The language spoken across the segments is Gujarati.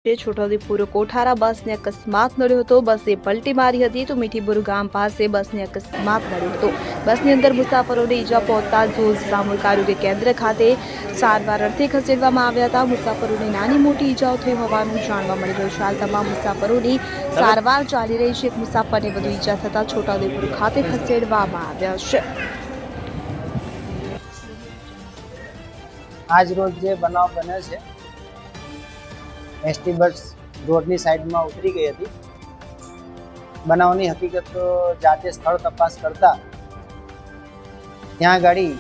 છોટાઉદેપુર કોઠારા બસને અકસ્માત નડ્યો હતો। બસે પલટી મારી હતી તો મીઠીપુર ગામ પાસે બસને અકસ્માત નડ્યો હતો। બસની અંદર મુસાફરોને ઈજા પહોંચતા જોજ સામૂહિક આરોગ્ય કેન્દ્ર ખાતે સારવાર અર્થે ખસેડવામાં આવ્યા હતા। મુસાફરોને નાની મોટી ઈજાઓ થઈ હોવાનું જાણવા મળી રહ્યું છે। હાલ તમામ મુસાફરોની સારવાર ચાલી રહી છે। એક મુસાફરને વધુ ઈજા થતા છોટાઉદેપુર ખાતે ખસેડવામાં આવ્યા છે। આજ રોજ જે બનાવ બન્યો છે, એસટી બસ રોડની સાઈડમાં ઉતરી ગઈ હતી। બનાવની હકીકત તો જાતે સ્થળ તપાસ કરતા ત્યાં ગાડી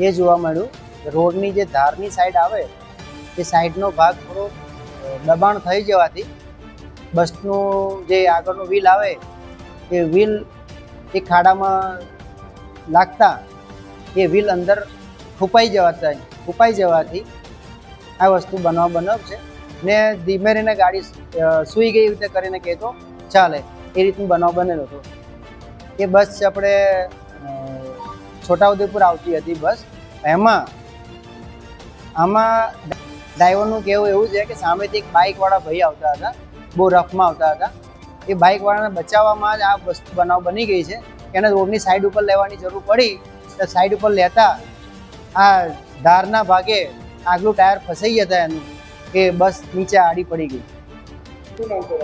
એ જોવા મળ્યું કે રોડની જે ધારની સાઈડ આવે એ સાઈડનો ભાગ થોડો દબાણ થઈ જવાથી બસનું જે આગળનું વ્હીલ આવે એ વ્હીલ એ ખાડામાં લાગતા એ વ્હીલ અંદર ફૂંપાઈ જવાથી આ વસ્તુ બનાવ છે ને ધીમે રહીને ગાડી સૂઈ ગઈ રીતે કરીને કહેતો ચાલે એ રીતનું બનાવ બનેલો હતો। એ બસ આપણે છોટાઉદેપુર આવતી હતી બસ। આમાં ડ્રાઈવરનું કહેવું એવું છે કે સામેથી એક બાઇકવાળા ભાઈ આવતા હતા, બહુ રફમાં આવતા હતા। એ બાઇકવાળાને બચાવવામાં જ આ વસ્તુ બનાવ બની ગઈ છે। એને રોડની સાઈડ ઉપર લેવાની જરૂર પડી તો સાઈડ ઉપર લેતા આ ધારના ભાગે આગલું ટાયર ફસાઈ ગયા હતા એનું કે બસ નીચે આડી પડી ગઈ। શું નામ છે?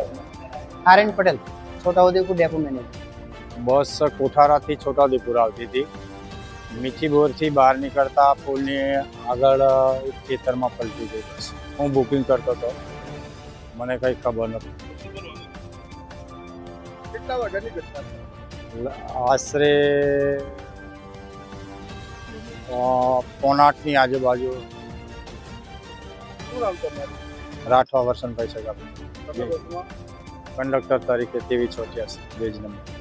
R N Patel, Chhota Udaipur depot manager. Bus કોઠારાથી છોટાઉદેપુર આવતી હતી। મીઠીપુરથી બહાર નીકળતા પુલની આગળ એક ખેતરમાં પલટી ગઈ બસ। હું બુકિંગ કરતો હતો, મને કંઈ ખબર નથી। કેટલા વાગ્યાની ઘટના? આશરે 7:45ની આજુબાજુ। શું નામ તમારું? રાઠવા વસંતભાઈ સગા, તમે બસમાં કંડક્ટર તરીકે TV 84 બેજ નંબર।